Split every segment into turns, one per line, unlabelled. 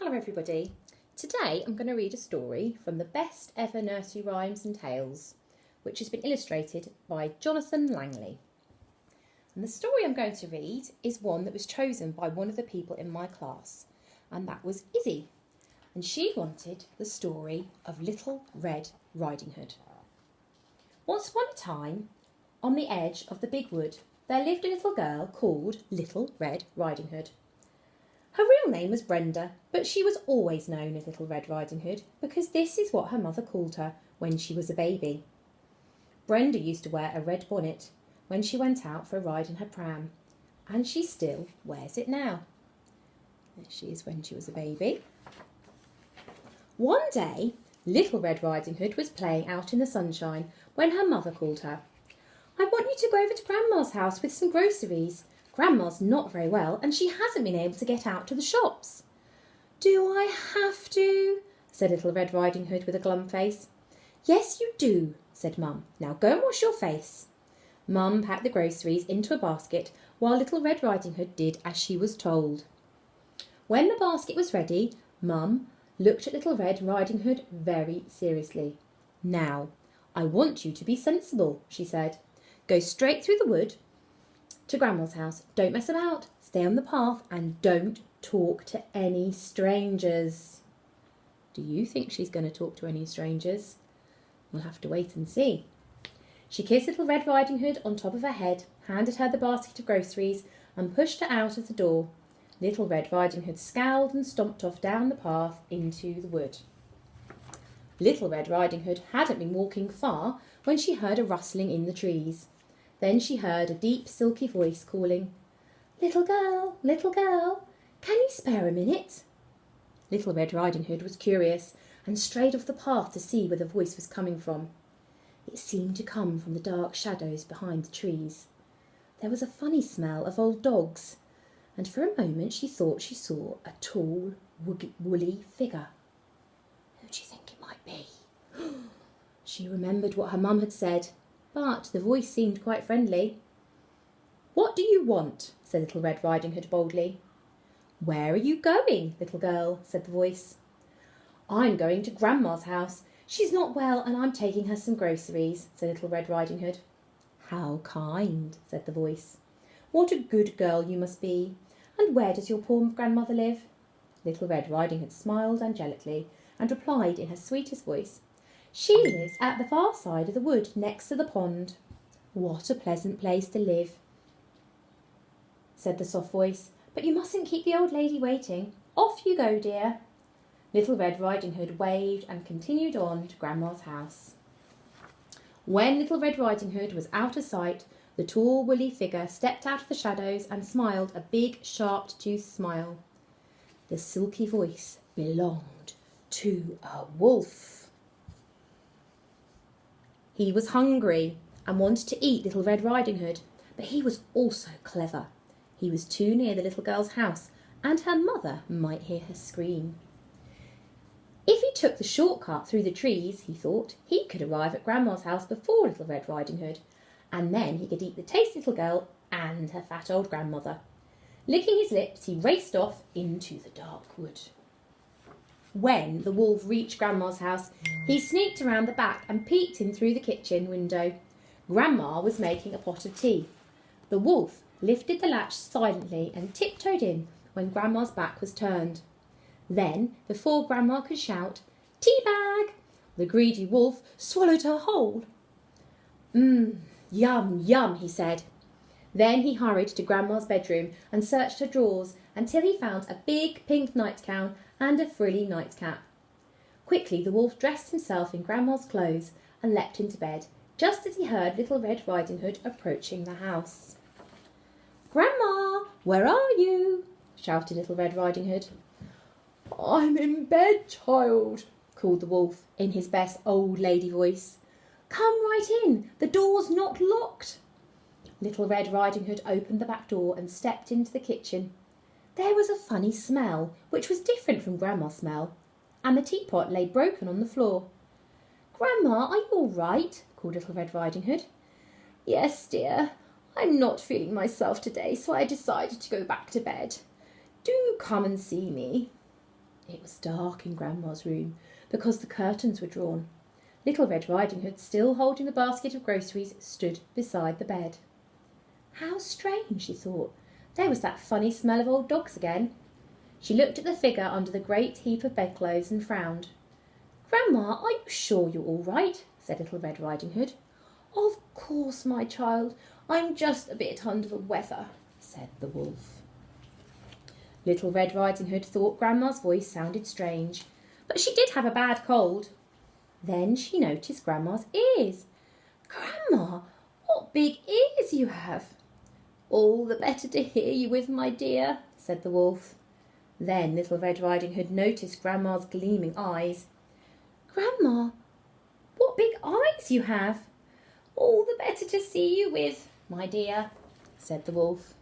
Hello everybody. Today I'm going to read a story from the Best Ever Nursery Rhymes and Tales, which has been illustrated by Jonathan Langley. And the story I'm going to read is one that was chosen by one of the people in my class, and that was Izzy. And she wanted the story of Little Red Riding Hood. Once upon a time, on the edge of the big wood, there lived a little girl called Little Red Riding Hood. Her real name was Brenda, but she was always known as Little Red Riding Hood because this is what her mother called her when she was a baby. Brenda used to wear a red bonnet when she went out for a ride in her pram, and she still wears it now. There she is when she was a baby. One day, Little Red Riding Hood was playing out in the sunshine when her mother called her. "I want you to go over to Grandma's house with some groceries. Grandma's not very well and she hasn't been able to get out to the shops." "Do I have to?" said Little Red Riding Hood with a glum face. "Yes, you do," said Mum. "Now go and wash your face." Mum packed the groceries into a basket while Little Red Riding Hood did as she was told. When the basket was ready, Mum looked at Little Red Riding Hood very seriously. "Now, I want you to be sensible," she said. "Go straight through the wood to Grandma's house. Don't mess about. Stay on the path and don't talk to any strangers." Do you think she's going to talk to any strangers? We'll have to wait and see. She kissed Little Red Riding Hood on top of her head, handed her the basket of groceries and pushed her out of the door. Little Red Riding Hood scowled and stomped off down the path into the wood. Little Red Riding Hood hadn't been walking far when she heard a rustling in the trees. Then she heard a deep, silky voice calling, little girl, can you spare a minute?" Little Red Riding Hood was curious and strayed off the path to see where the voice was coming from. It seemed to come from the dark shadows behind the trees. There was a funny smell of old dogs, and for a moment she thought she saw a tall, woolly figure. Who do you think it might be? She remembered what her mum had said, but the voice seemed quite friendly. "What do you want?" said Little Red Riding Hood boldly. "Where are you going, little girl?" said the voice. "I'm going to Grandma's house. She's not well and I'm taking her some groceries," said Little Red Riding Hood. "How kind," said the voice. "What a good girl you must be. And where does your poor grandmother live?" Little Red Riding Hood smiled angelically and replied in her sweetest voice, "She lives at the far side of the wood next to the pond." "What a pleasant place to live," said the soft voice. "But you mustn't keep the old lady waiting. Off you go, dear." Little Red Riding Hood waved and continued on to Grandma's house. When Little Red Riding Hood was out of sight, the tall woolly figure stepped out of the shadows and smiled a big sharp-toothed smile. The silky voice belonged to a wolf. He was hungry and wanted to eat Little Red Riding Hood, but he was also clever. He was too near the little girl's house and her mother might hear her scream. If he took the shortcut through the trees, he thought, he could arrive at Grandma's house before Little Red Riding Hood, and then he could eat the tasty little girl and her fat old grandmother. Licking his lips, he raced off into the dark wood. When the wolf reached Grandma's house, he sneaked around the back and peeked in through the kitchen window. Grandma was making a pot of tea. The wolf lifted the latch silently and tiptoed in when Grandma's back was turned. Then, before Grandma could shout, "Tea bag!" the greedy wolf swallowed her whole. Yum, yum," he said. Then he hurried to Grandma's bedroom and searched her drawers until he found a big pink nightgown and a frilly nightcap. Quickly the wolf dressed himself in Grandma's clothes and leapt into bed, just as he heard Little Red Riding Hood approaching the house. "Grandma, where are you?" shouted Little Red Riding Hood. "I'm in bed, child," called the wolf in his best old lady voice. "Come right in, the door's not locked." Little Red Riding Hood opened the back door and stepped into the kitchen. There was a funny smell, which was different from Grandma's smell, and the teapot lay broken on the floor. "Grandma, are you all right?" called Little Red Riding Hood. "Yes, dear. I'm not feeling myself today, so I decided to go back to bed. Do come and see me." It was dark in Grandma's room because the curtains were drawn. Little Red Riding Hood, still holding the basket of groceries, stood beside the bed. How strange, she thought. There was that funny smell of old dogs again. She looked at the figure under the great heap of bedclothes and frowned. "Grandma, are you sure you're all right?" said Little Red Riding Hood. "Of course, my child. I'm just a bit under the weather," said the wolf. Little Red Riding Hood thought Grandma's voice sounded strange, but she did have a bad cold. Then she noticed Grandma's ears. "Grandma, what big ears you have!" "All the better to hear you with, my dear," said the wolf. Then Little Red Riding Hood noticed Grandma's gleaming eyes. "Grandma, what big eyes you have!" "All the better to see you with, my dear," said the wolf.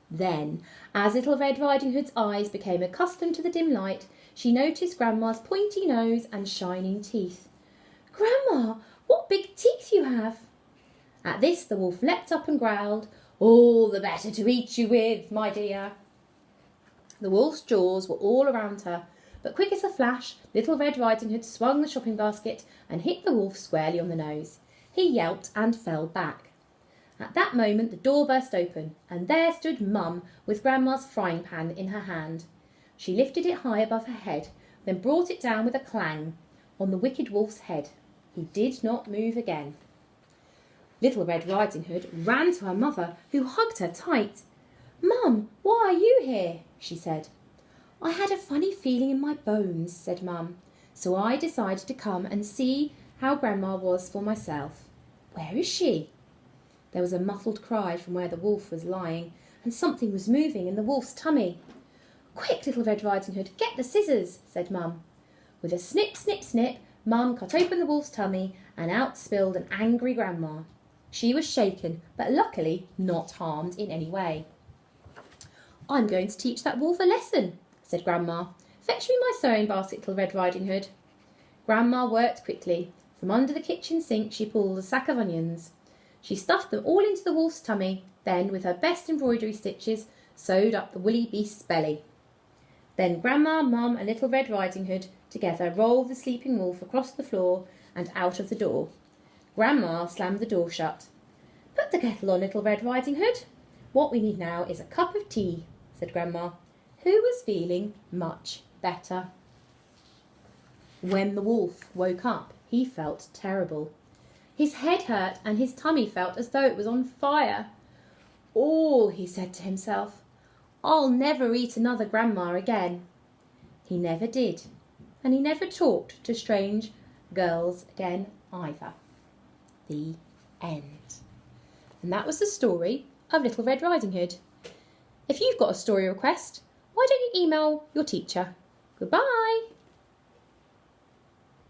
Then, as Little Red Riding Hood's eyes became accustomed to the dim light, she noticed Grandma's pointy nose and shining teeth. "Grandma, what big teeth you have!" At this the wolf leapt up and growled, "All the better to eat you with, my dear." The wolf's jaws were all around her, but quick as a flash, Little Red Riding Hood swung the shopping basket and hit the wolf squarely on the nose. He yelped and fell back. At that moment the door burst open, and there stood Mum with Grandma's frying pan in her hand. She lifted it high above her head, then brought it down with a clang on the wicked wolf's head. He did not move again. Little Red Riding Hood ran to her mother, who hugged her tight. "Mum, why are you here?" she said. "I had a funny feeling in my bones," said Mum, "so I decided to come and see how Grandma was for myself." "Where is she?" There was a muffled cry from where the wolf was lying, and something was moving in the wolf's tummy. "Quick, Little Red Riding Hood, get the scissors," said Mum. With a snip, snip, snip, Mum cut open the wolf's tummy, and out spilled an angry Grandma. She was shaken, but luckily not harmed in any way. "I'm going to teach that wolf a lesson," said Grandma. "Fetch me my sewing basket, Little Red Riding Hood." Grandma worked quickly. From under the kitchen sink she pulled a sack of onions. She stuffed them all into the wolf's tummy, then, with her best embroidery stitches, sewed up the woolly beast's belly. Then Grandma, Mum and Little Red Riding Hood together rolled the sleeping wolf across the floor and out of the door. Grandma slammed the door shut. "Put the kettle on, Little Red Riding Hood. What we need now is a cup of tea," said Grandma, who was feeling much better. When the wolf woke up, he felt terrible. His head hurt and his tummy felt as though it was on fire. "Oh," he said to himself, "I'll never eat another Grandma again." He never did, and he never talked to strange girls again either. The end. And that was the story of Little Red Riding Hood. If you've got a story request, why don't you email your teacher? Goodbye.